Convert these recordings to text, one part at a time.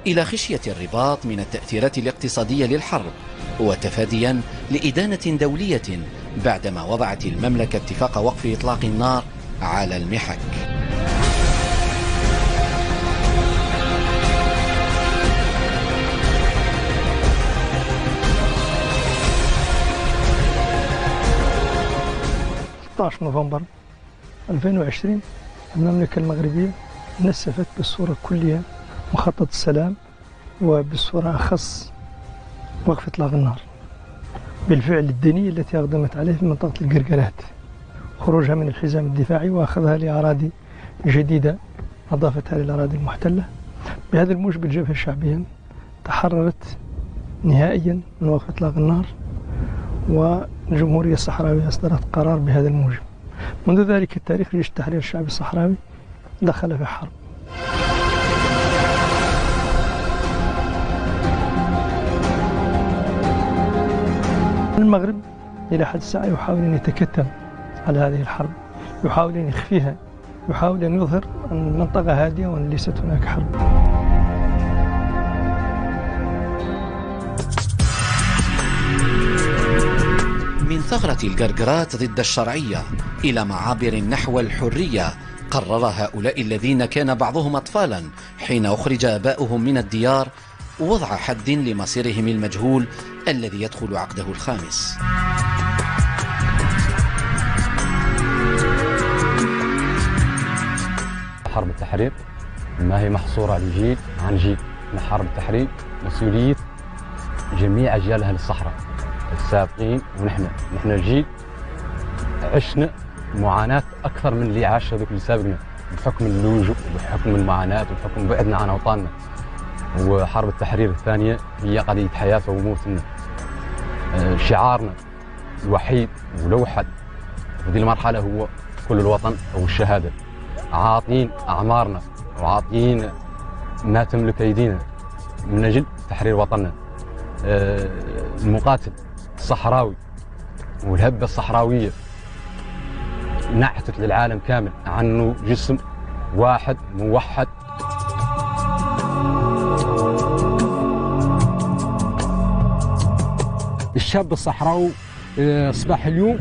إلى خشية الرباط من التأثيرات الاقتصادية للحرب وتفاديا لإدانة دولية بعدما وضعت المملكة اتفاق وقف إطلاق النار على المحك. نوفمبر 2020 المملكة المغربية نسفت بالصورة كلها مخطط السلام وبالصورة أخص وقف إطلاق النار بالفعل الديني التي أقدمت عليه في منطقة القرقرات، خروجها من الحزام الدفاعي وأخذها لأراضي جديدة أضافتها للأراضي المحتلة. بهذا الموجب الجبهة الشعبية تحررت نهائيا من وقف إطلاق النار، والجمهورية الصحراوية أصدرت قرار بهذا الموجب. منذ ذلك التاريخ جيش التحرير الشعبي الصحراوي دخل في حرب. المغرب إلى حد الساعة يحاول أن يتكتم على هذه الحرب، يحاول أن يخفيها، يحاول أن يظهر أن المنطقة هادئة وأن ليست هناك حرب. من ثغرة القرقرات ضد الشرعية إلى معابر نحو الحرية، قرر هؤلاء الذين كان بعضهم أطفالا حين أخرج آباؤهم من الديار وضع حد لمصيرهم المجهول الذي يدخل عقده الخامس. حرب التحرير ما هي محصورة لجيل عن جيل. حرب التحرير مسؤولية جميع أجيال أهل الصحراء السابقين، ونحن الجيل عشنا معاناة أكثر من اللي عاش هذوك اللي سابقنا، بحكم اللجوء وبحكم المعاناة وبحكم بعدنا عن أوطاننا. وحرب التحرير الثانية هي قضية حياة وموت. شعارنا الوحيد ولوحد في هذه المرحلة هو كل الوطن أو الشهادة. عاطين أعمارنا وعاطين ما تملك أيدينا من أجل تحرير وطننا. المقاتل الصحراوي والهبة الصحراوية نعتت للعالم كامل عنه جسم واحد موحد. الشاب الصحراوي أصبح اليوم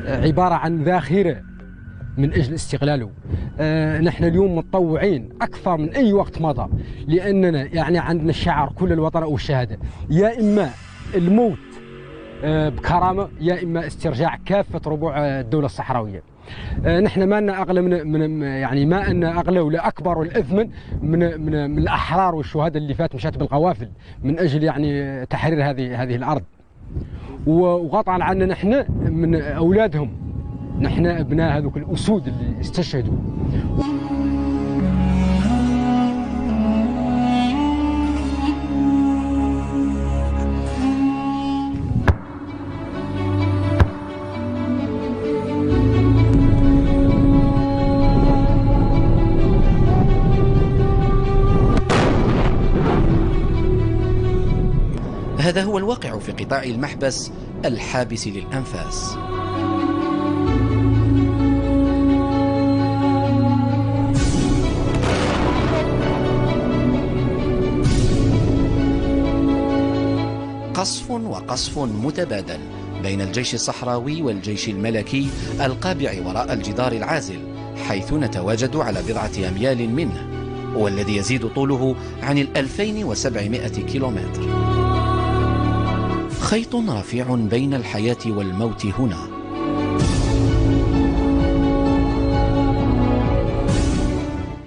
عبارة عن ذاخرة من أجل استغلاله. نحن اليوم متطوعين أكثر من أي وقت مضى، لأننا يعني عندنا الشعار كل الوطن أو الشهادة، يا إما الموت بكرامة يا إما استرجاع كافة ربوع الدولة الصحراوية. نحن ما أن أغلى من يعني ما أن أغلى ولا أكبر ولا أثمن من الأحرار والشهداء اللي فات مشات بالقوافل من أجل يعني تحرير هذه الأرض. وقطعا عنا نحن من أولادهم، نحن أبناء هذوك الأسود اللي استشهدوا. هذا هو الواقع في قطاع المحبس الحابس للأنفاس. قصف وقصف متبادل بين الجيش الصحراوي والجيش الملكي القابع وراء الجدار العازل، حيث نتواجد على بضعة أميال منه، والذي يزيد طوله عن 2700 كيلومتر. خيط رفيع بين الحياة والموت هنا.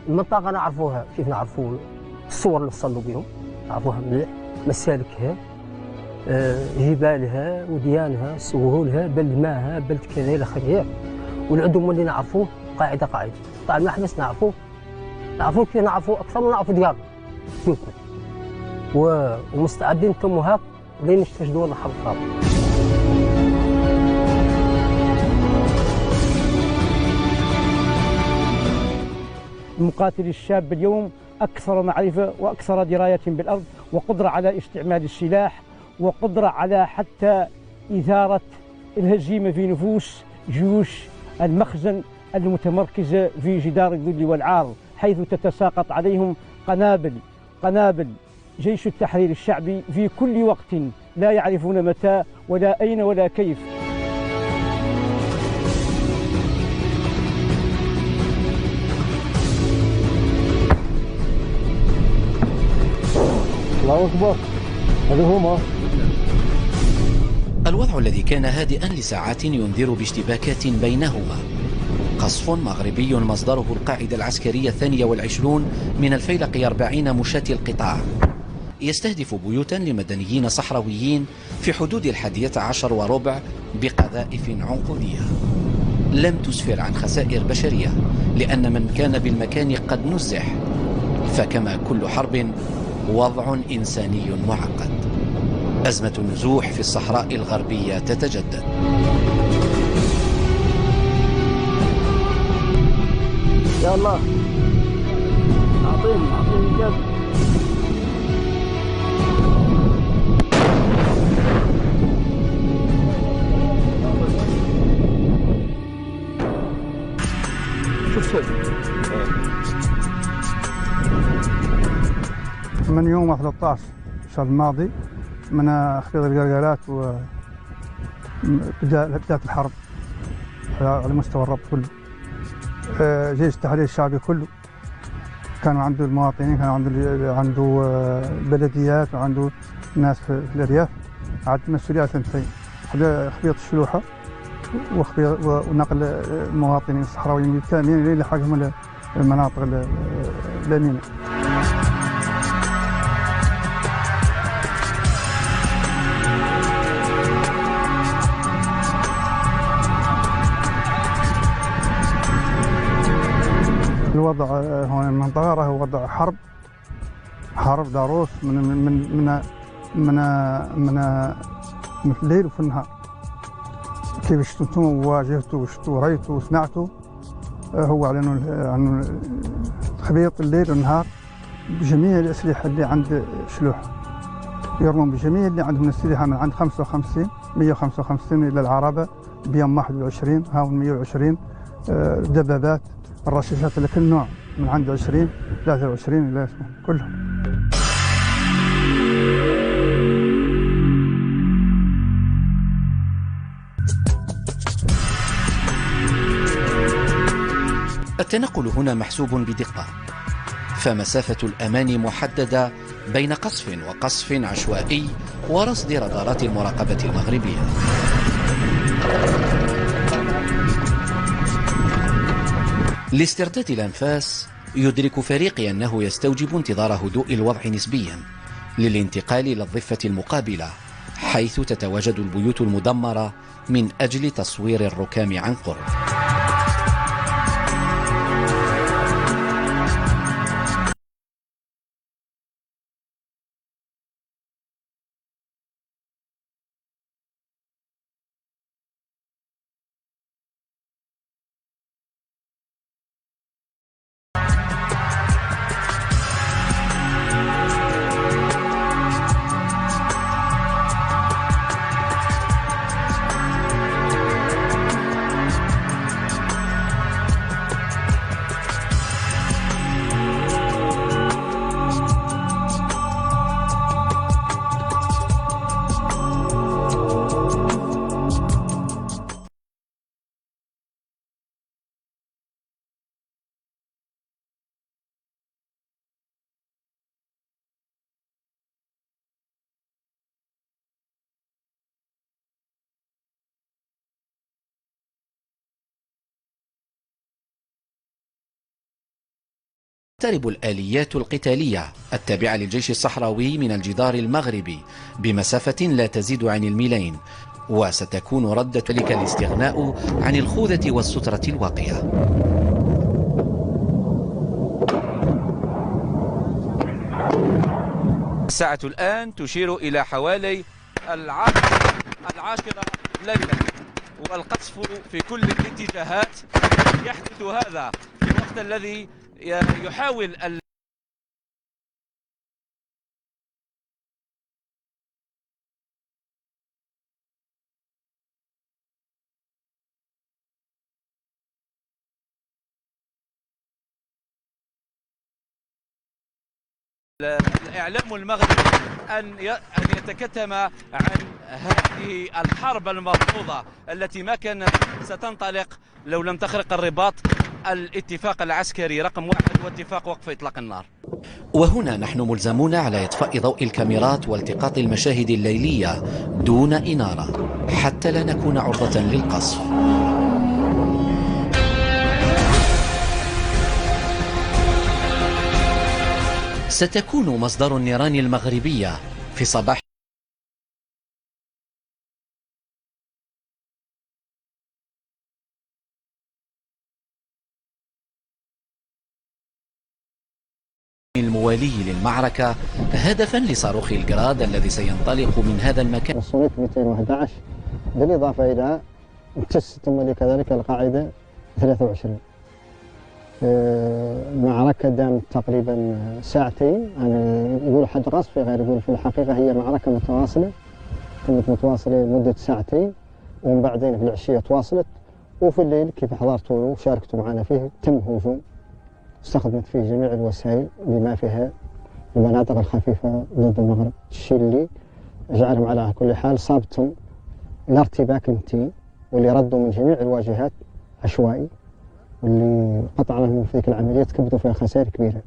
المنطقة نعرفوها كيف نعرفوا الصور اللي وصلوا بهم، نعرفوها مليح، مسالكها، جبالها وديانها، سهولها، بلد ماها، بلد كذا الى اخره. والعدو اللي نعرفوه قاعده. طبعا المحبس نعرفوه كيف نعرفوه اكثر من نعرفوا ديارنا منكم، ومستعدين تم هاك لين يستجدوا لنا حرب رابعه. المقاتل الشاب اليوم أكثر معرفة وأكثر دراية بالأرض، وقدرة على استعمال السلاح، وقدرة على حتى إثارة الهزيمة في نفوس جيوش المخزن المتمركزة في جدار الذل والعار، حيث تتساقط عليهم قنابل قنابل جيش التحرير الشعبي في كل وقت، لا يعرفون متى ولا أين ولا كيف. الله أكبر، هذا هما. الوضع الذي كان هادئا لساعات ينذر باشتباكات بينهما. قصف مغربي مصدره القاعدة العسكرية 22 من الفيلق 40 مشاة القطاع يستهدف بيوتا لمدنيين صحراويين في حدود 11:15 بقذائف عنقودية. لم تسفر عن خسائر بشرية لأن من كان بالمكان قد نزح، فكما كل حرب وضع إنساني معقد. أزمة النزوح في الصحراء الغربية تتجدد. يا الله، أعطيني جد. شوف من يوم 13 الشهر الماضي من خفيض القرقرات بدأت الحرب على مستوى الرب كله. جيش التحرير الشعبي كله كانوا عنده المواطنين، كانوا عنده بلديات وعنده ناس في الأرياف. عاد مسؤوليات ثنتين، خفيض الشلوحة ونقل المواطنين الصحراويين بالكامل إلى حقهم المناطق الآمنة. الوضع هون المنطقة راهو وضع حرب ضروس من الليل وفي النهار. كيف شفتوا انتم وواجهتوا وشفتوا ورأيتوا وسمعتوا، هو عن خبيط الليل والنهار بجميع الأسلحة اللي عند شلوح. يرمون بجميع اللي عندهم الأسلحة من عند 155 إلى العربة بيم 21 هاون 120 دبابات الرشاشات لكل نوع من عند 20 23 إلى كلهم. التنقل هنا محسوب بدقة، فمسافة الأمان محددة بين قصف وقصف عشوائي ورصد رادارات المراقبة المغربية. لاسترداد الأنفاس يدرك فريقي أنه يستوجب انتظار هدوء الوضع نسبيا للانتقال إلى الضفة المقابلة، حيث تتواجد البيوت المدمرة من أجل تصوير الركام عن قرب. تقترب الآليات القتالية التابعة للجيش الصحراوي من الجدار المغربي بمسافة لا تزيد عن الميلين، وستكون ردة ذلك الاستغناء عن الخوذة والسترة الواقية. الساعة الآن تشير إلى حوالي 10 ليلا، والقصف في كل الاتجاهات. يحدث هذا في الوقت الذي يحاول الإعلام المغربي أن يتكتم عن هذه الحرب المرفوضة التي ما كانت ستنطلق لو لم تخرق الرباط الاتفاق العسكري رقم 1 واتفاق وقف إطلاق النار. وهنا نحن ملزمون على إطفاء ضوء الكاميرات والتقاط المشاهد الليلية دون إنارة حتى لا نكون عرضة للقصف. ستكون مصدر النيران المغربية في صباح الموالي للمعركة هدفا لصاروخ الجراد الذي سينطلق من هذا المكان. الصنيف 211 بالإضافة إلى امتس ثم كذلك القاعدة 23. المعركة دامت تقريبا ساعتين، يعني يقول حد قصف غير يقول في الحقيقة هي معركة متواصلة كانت متواصلة لمدة ساعتين، ومن بعدين في العشية تواصلت، وفي الليل كيف حضرتوا وشاركتوا معنا فيه تم هجوم استخدمت فيه جميع الوسائل بما فيها المناطق الخفيفة ضد المغرب، الشيء اللي جعلهم على كل حال صابتهم الارتباك المتين واللي ردوا من جميع الواجهات عشوائي، واللي قطع لهم في ذيك العملية تكبدوا فيها خسائر كبيرة.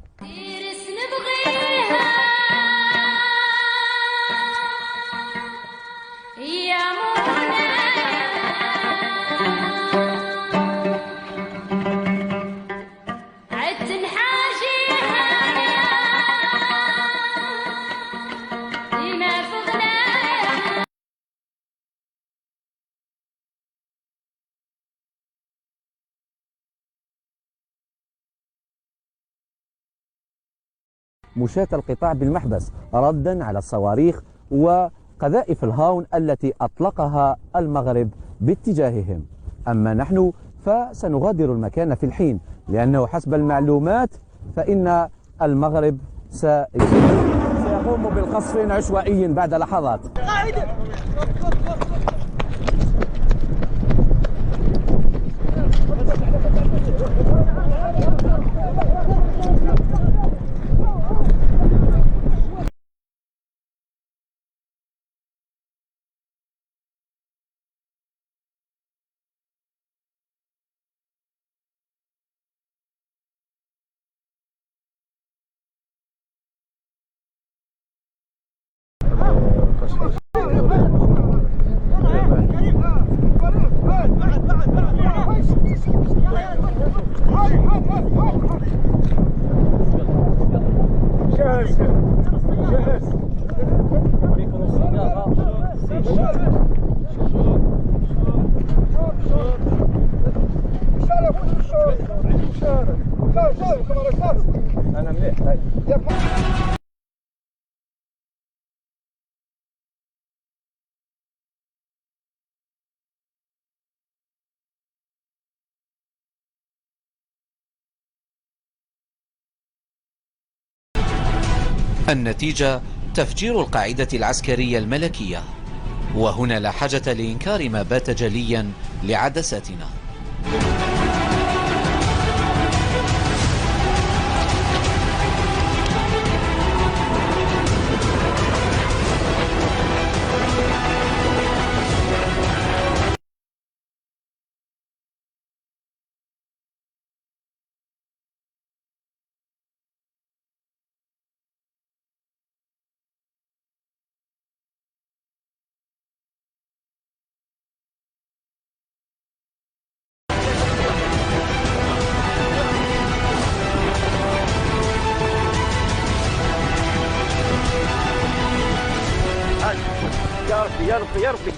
مشاة القطاع بالمحبس ردا على الصواريخ وقذائف الهاون التي أطلقها المغرب باتجاههم. أما نحن فسنغادر المكان في الحين، لأنه حسب المعلومات فإن المغرب سيقوم بالقصف عشوائي بعد لحظات. النتيجة تفجير القاعدة العسكرية الملكية، وهنا لا حاجة لإنكار ما بات جليا لعدساتنا. يا ربي يا ربي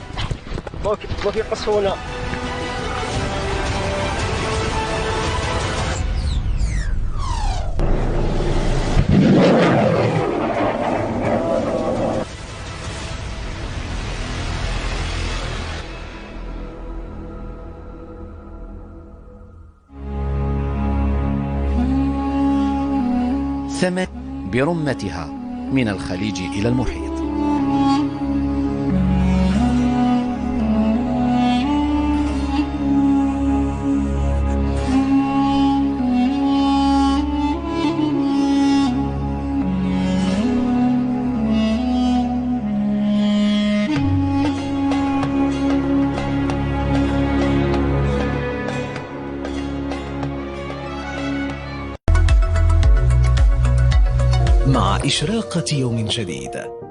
ما في قصونا. ثمت برمتها من الخليج إلى المحيط. مع إشراقة يوم جديد.